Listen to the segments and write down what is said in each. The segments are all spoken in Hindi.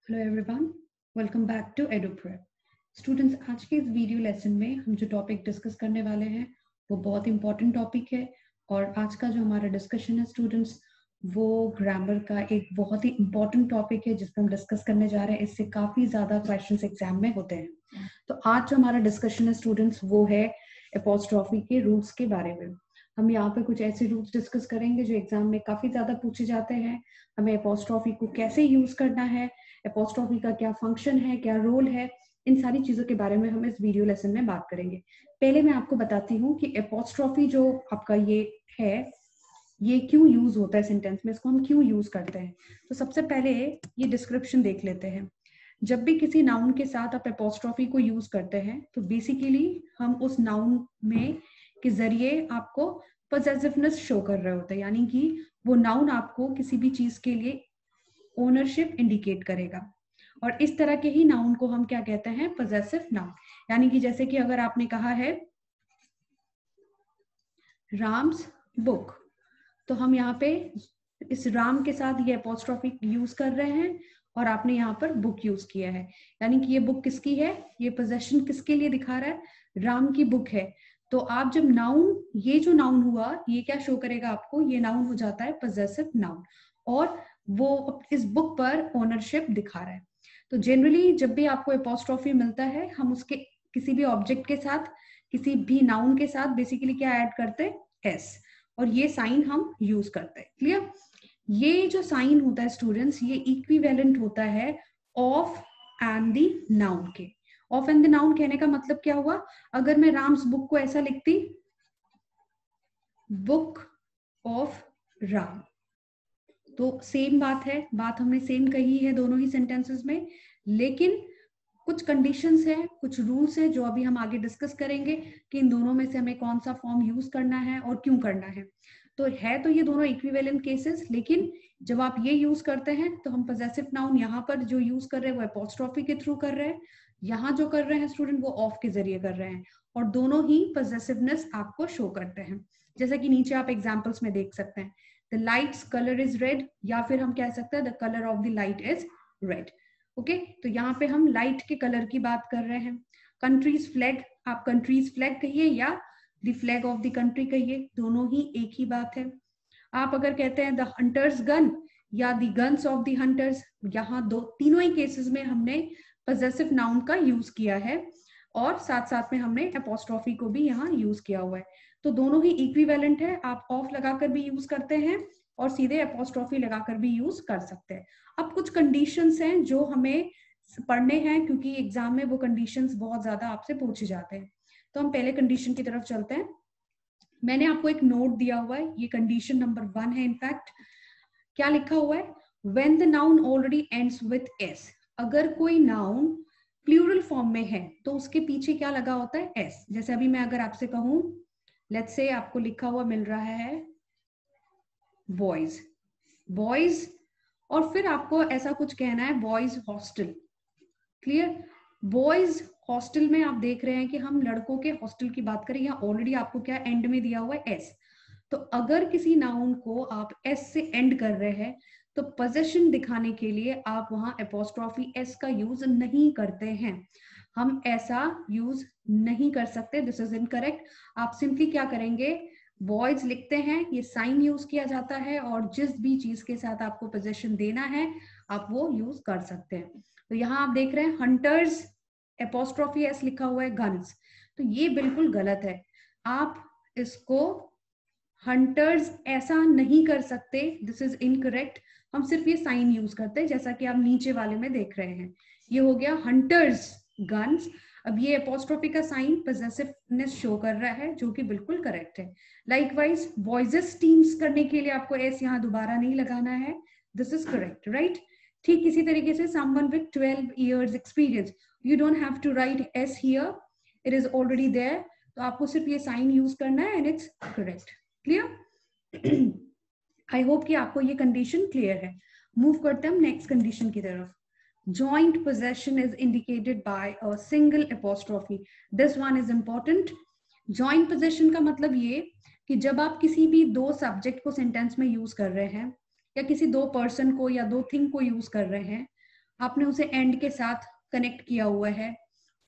Hello everyone, welcome back to Eduprep. Students, आज के इस वीडियो लेसन में हम जो टॉपिक डिस्कस करने वाले हैं वो बहुत इंपॉर्टेंट टॉपिक है। और आज का जो हमारा डिस्कशन है स्टूडेंट्स, वो ग्रामर का एक बहुत ही इंपॉर्टेंट टॉपिक है जिसको हम डिस्कस करने जा रहे हैं। इससे काफी ज्यादा क्वेश्चंस एग्जाम में होते हैं। तो आज जो हमारा डिस्कशन है स्टूडेंट्स, वो है एपोस्ट्रॉफी के रूल्स के बारे में। हम यहाँ पे कुछ ऐसे रूल्स डिस्कस करेंगे जो एग्जाम में काफी ज्यादा पूछे जाते हैं। हमें एपोस्ट्रॉफी को कैसे यूज करना है, एपोस्ट्रॉफी का क्या फंक्शन है, क्या रोल है, इन सारी चीजों के बारे में हम इस वीडियो लेसन में बात करेंगे। पहले मैं आपको बताती हूँ कि एपोस्ट्रॉफी जो आपका ये है, ये क्यों यूज होता है सेंटेंस में, इसको हम क्यों यूज करते हैं। तो सबसे पहले ये डिस्क्रिप्शन देख लेते हैं। जब भी किसी नाउन के साथ आप एपोस्ट्रॉफी को यूज करते हैं तो बेसिकली हम उस नाउन में के जरिए आपको पॉसेसिवनेस शो कर रहे होते हैं, यानी कि वो नाउन आपको किसी भी चीज के लिए ओनरशिप इंडिकेट करेगा। और इस तरह के ही नाउन को हम क्या कहते हैं, पॉसेसिव नाउन। यानी कि जैसे कि अगर आपने कहा है राम्स बुक, तो हम यहाँ पे इस राम के साथ ये एपोस्ट्रॉफी यूज कर रहे हैं और आपने यहाँ पर बुक यूज किया है। यानी कि ये बुक किसकी है, ये पोजेशन किसके लिए दिखा रहा है, राम की बुक है। तो आप जब नाउन, ये जो नाउन हुआ ये क्या शो करेगा आपको, ये नाउन हो जाता है पॉसेसिव नाउन और वो इस बुक पर ओनरशिप दिखा रहा है। तो जनरली जब भी आपको एपोस्ट्रॉफी मिलता है, हम उसके किसी भी ऑब्जेक्ट के साथ, किसी भी नाउन के साथ बेसिकली क्या ऐड करते हैं, एस, और ये साइन हम यूज करते हैं। क्लियर? ये जो साइन होता है स्टूडेंट्स, ये इक्विवेलेंट होता है ऑफ एंड द नाउन के। ऑफ एंड द नाउन कहने का मतलब क्या हुआ, अगर मैं राम्स बुक को ऐसा लिखती, बुक ऑफ राम, तो सेम बात है, बात हमने सेम कही है दोनों ही सेंटेंसेस में। लेकिन कुछ कंडीशंस है, कुछ रूल्स है जो अभी हम आगे डिस्कस करेंगे कि इन दोनों में से हमें कौन सा फॉर्म यूज करना है और क्यों करना है। तो ये दोनों इक्विवेलेंट केसेस, लेकिन जब आप ये यूज करते हैं तो हम पॉसेसिव नाउन यहाँ पर जो यूज कर रहे हैं वो एपोस्ट्रॉफी के थ्रू कर रहे हैं, यहाँ जो कर रहे हैं स्टूडेंट वो ऑफ के जरिए कर रहे हैं, और दोनों ही पॉसेसिवनेस आपको शो करते हैं। जैसा कि नीचे आप एग्जाम्पल्स में देख सकते हैं, the lights colour is red, या फिर हम कह सकते हैं the colour of the light is red. Okay, तो यहाँ पे हम लाइट के कलर की बात कर रहे हैं। कंट्रीज फ्लैग, आप कंट्रीज फ्लैग कहिए या the flag of the country कहिए, दोनों ही एक ही बात है। आप अगर कहते हैं द हंटर्स गन या the guns of the hunters, यहाँ तीनों ही केसेस में हमने पॉसेसिव नाउन का यूज किया है और साथ साथ में हमने एपोस्ट्रॉफी को भी यहाँ यूज किया हुआ है। तो दोनों ही इक्विवेलेंट है, आप ऑफ लगाकर भी यूज करते हैं और सीधे एपोस्ट्रॉफी लगाकर भी यूज कर सकते हैं। अब कुछ कंडीशंस हैं जो हमें पढ़ने हैं, क्योंकि एग्जाम में वो कंडीशंस बहुत ज्यादा आपसे पूछे जाते हैं। तो हम पहले कंडीशन की तरफ चलते हैं। मैंने आपको एक नोट दिया हुआ है, ये कंडीशन नंबर 1 है। इनफैक्ट क्या लिखा हुआ है, when the noun already ends with S. अगर कोई नाउन प्लूरल फॉर्म में है तो उसके पीछे क्या लगा होता है, एस। जैसे अभी मैं अगर आपसे कहूं, लेट्स से आपको लिखा हुआ मिल रहा है बॉयज, बॉयज, और फिर आपको ऐसा कुछ कहना है boys hostel. Clear? Boys hostel में आप देख रहे हैं कि हम लड़कों के हॉस्टल की बात करें, यहाँ ऑलरेडी आपको क्या एंड में दिया हुआ है, एस। तो अगर किसी नाउन को आप एस से एंड कर रहे हैं तो पोजेशन दिखाने के लिए आप वहां एपोस्ट्रॉफी एस का यूज नहीं करते हैं। हम ऐसा यूज नहीं कर सकते, दिस इज इनकरेक्ट। आप सिंपली क्या करेंगे, बॉयज लिखते हैं, ये साइन यूज किया जाता है और जिस भी चीज के साथ आपको पोजेशन देना है आप वो यूज कर सकते हैं। तो यहाँ आप देख रहे हैं हंटर्स, एपोस्ट्रॉफी एस लिखा हुआ है गन्स, तो ये बिल्कुल गलत है। आप इसको हंटर्स ऐसा नहीं कर सकते, दिस इज इनकरेक्ट। हम सिर्फ ये साइन यूज करते हैं जैसा कि आप नीचे वाले में देख रहे हैं, ये हो गया हंटर्स गन्स। अब ये एपोस्ट्रॉफी का साइन पॉसेसिवनेस शो कर रहा है, जो कि बिल्कुल करेक्ट है। लाइकवाइज बॉयजेस टीम्स करने के लिए आपको एस यहाँ दोबारा नहीं लगाना है, दिस इज करेक्ट, राइट? ठीक इसी तरीके से someone with 12 years experience, you don't have to write S here, it is already there. तो आपको सिर्फ ये साइन यूज करना है and it's correct. Clear? I hope कि आपको ये कंडीशन क्लियर है। मूव करते हैं हम नेक्स्ट कंडीशन की तरफ। Joint possession is indicated by a single apostrophe. This one is important. Joint possession का मतलब ये कि जब आप किसी भी दो सब्जेक्ट को सेंटेंस में यूज कर रहे हैं या किसी दो पर्सन को या दो थिंग को यूज कर रहे हैं, आपने उसे एंड के साथ कनेक्ट किया हुआ है,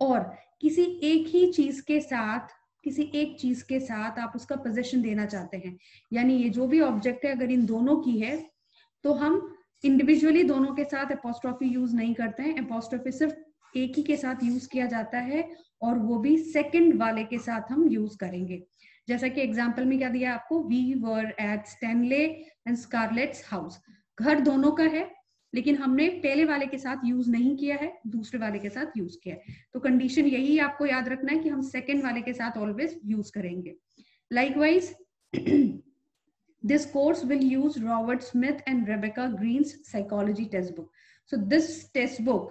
और किसी एक ही चीज के साथ, किसी एक चीज के साथ आप उसका पोजीशन देना चाहते हैं, यानी ये जो भी ऑब्जेक्ट है अगर इन दोनों की है तो हम इंडिविजुअली दोनों के साथ एपोस्ट्रोफी यूज नहीं करते हैं। एपोस्ट्रोफी सिर्फ एक ही के साथ यूज किया जाता है, और वो भी सेकंड वाले के साथ हम यूज करेंगे। जैसा कि एग्जांपल में क्या दिया आपको, we were at Stanley and Scarlett's house. घर दोनों का है, लेकिन हमने पहले वाले के साथ यूज नहीं किया है, दूसरे वाले के साथ यूज किया है। तो कंडीशन यही आपको याद रखना है कि हम सेकंड वाले के साथ ऑलवेज यूज करेंगे। Likewise this course will use Robert Smith and Rebecca Green's psychology textbook. So this textbook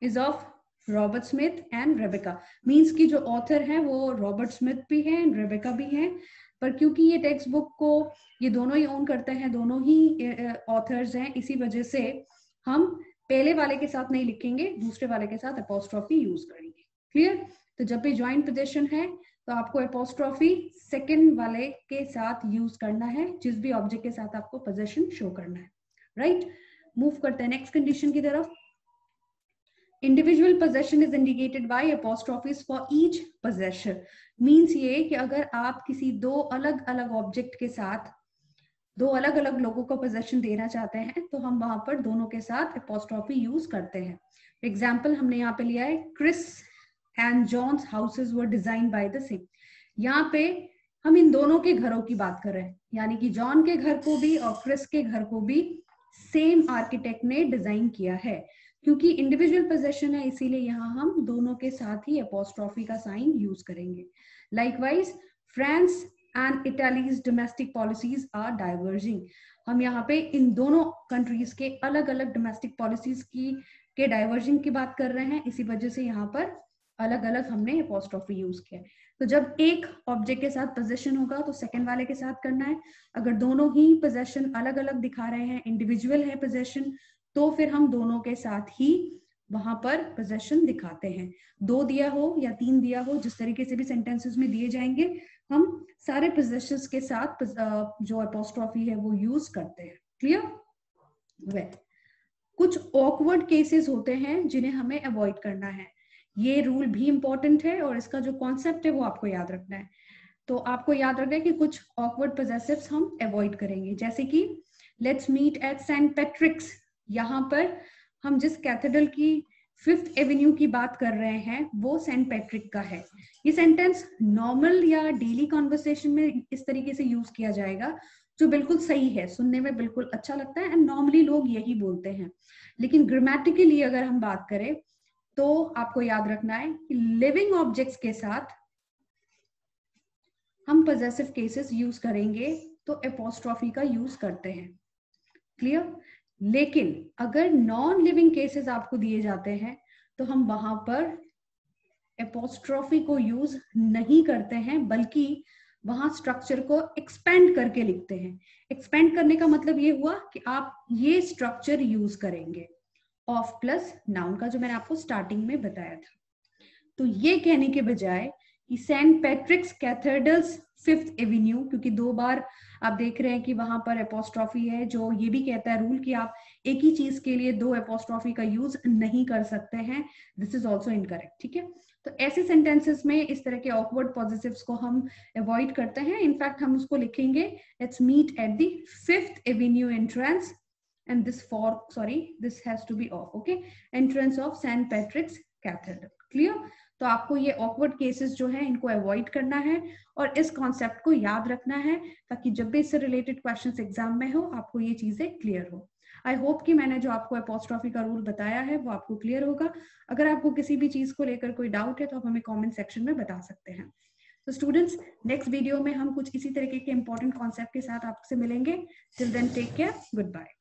is of Robert Smith and Rebecca. Means कि जो author है वो Robert Smith भी है and Rebecca भी है, पर क्योंकि ये टेक्स्ट बुक को ये दोनों ही ओन करते हैं, दोनों ही ऑथर्स हैं, इसी वजह से हम पहले वाले के साथ नहीं लिखेंगे, दूसरे वाले के साथ एपोस्ट्रोफी यूज करेंगे। क्लियर? तो जब भी ज्वाइंट पोजीशन है तो आपको एपोस्ट्रोफी सेकंड वाले के साथ यूज करना है, जिस भी ऑब्जेक्ट के साथ आपको पोजीशन शो करना है। राइट, मूव करते हैं नेक्स्ट कंडीशन की तरफ। Individual possession is indicated by apostrophes for each possessor. Means ये कि अगर आप किसी दो अलग अलग ऑब्जेक्ट के साथ दो अलग अलग लोगों को पोजेशन देना चाहते हैं तो हम वहां पर दोनों के साथ एपोस्ट्रोफी यूज करते हैं। एग्जाम्पल हमने यहाँ पे लिया है, Chris and John's houses were design by the same. यहाँ पे हम इन दोनों के घरों की बात कर रहे हैं, यानी कि जॉन के घर को भी और क्रिस के घर को भी सेम आर्किटेक्ट ने डिजाइन किया है। क्योंकि इंडिविजुअल पोजेशन है इसीलिए यहाँ हम दोनों के साथ ही एपोस्ट्रोफी का साइन यूज करेंगे। Likewise France and Italy's domestic policies are diverging. हम यहाँ पे इन दोनों कंट्रीज के अलग अलग डोमेस्टिक पॉलिसीज के डाइवर्जिंग की बात कर रहे हैं, इसी वजह से यहाँ पर अलग अलग हमने एपोस्ट्रोफी यूज किया है। तो जब एक ऑब्जेक्ट के साथ पोजीशन होगा तो सेकंड वाले के साथ करना है। अगर दोनों ही पोजीशन अलग अलग दिखा रहे हैं, इंडिविजुअल है पोजीशन, तो फिर हम दोनों के साथ ही वहां पर पोजीशन दिखाते हैं। 2 दिया हो या 3 दिया हो, जिस तरीके से भी सेंटेंसेस में दिए जाएंगे, हम सारे पोजीशंस के साथ जो एपोस्ट्रोफी है वो यूज करते हैं। क्लियर? वेल, कुछ ऑकवर्ड केसेस होते हैं जिन्हें हमें अवॉइड करना है। ये रूल भी इंपॉर्टेंट है और इसका जो कॉन्सेप्ट है वो आपको याद रखना है। तो आपको याद रखना है कि कुछ ऑकवर्ड पोजेसिव्स हम अवॉइड करेंगे, जैसे कि let's meet at Saint Patrick's. यहाँ पर हम जिस कैथेड्रल की 5th एवेन्यू की बात कर रहे हैं वो सेंट पैट्रिक का है। ये सेंटेंस नॉर्मल या डेली कॉन्वर्सेशन में इस तरीके से यूज किया जाएगा, जो बिल्कुल सही है, सुनने में बिल्कुल अच्छा लगता है, एंड नॉर्मली लोग यही बोलते हैं। लेकिन ग्रामेटिकली अगर हम बात करें तो आपको याद रखना है कि लिविंग ऑब्जेक्ट्स के साथ हम पोजेसिव केसेस यूज करेंगे तो एपोस्ट्रोफी का यूज करते हैं। क्लियर? लेकिन अगर नॉन लिविंग केसेस आपको दिए जाते हैं तो हम वहां पर एपोस्ट्रोफी को यूज नहीं करते हैं, बल्कि वहां स्ट्रक्चर को एक्सपेंड करके लिखते हैं। एक्सपेंड करने का मतलब ये हुआ कि आप ये स्ट्रक्चर यूज करेंगे, ऑफ प्लस नाउन का, जो मैंने आपको स्टार्टिंग में बताया था। तो ये कहने के बजाय कि सेंट पैट्रिक्स कैथेड्रल्स 5th एवेन्यू, क्योंकि 2 बार आप देख रहे हैं कि वहां पर एपोस्ट्रोफी है, जो ये भी कहता है रूल कि आप एक ही चीज के लिए 2 एपोस्ट्रोफी का यूज नहीं कर सकते हैं। This is also incorrect. ठीक है? तो ऐसे सेंटेंसेस में इस तरह के ऑकवर्ड पॉजिटिव्स को हम अवॉइड करते हैं। इनफैक्ट हम उसको लिखेंगे, let's meet at the 5th avenue entrance, and this has to be off, okay, entrance of St. Patrick's Cathedral. Clear? तो आपको ये awkward cases जो है इनको अवॉइड करना है और इस कॉन्सेप्ट को याद रखना है, ताकि जब भी इससे रिलेटेड क्वेश्चंस एग्जाम में हो आपको ये चीजें क्लियर हो। आई होप कि मैंने जो आपको एपोस्ट्रोफी का रूल बताया है वो आपको क्लियर होगा। अगर आपको किसी भी चीज को लेकर कोई डाउट है तो आप हमें कॉमेंट सेक्शन में बता सकते हैं। तो स्टूडेंट्स, नेक्स्ट वीडियो में हम कुछ इसी तरीके के इंपॉर्टेंट कॉन्सेप्ट के साथ आपसे मिलेंगे। Till then take care, good bye.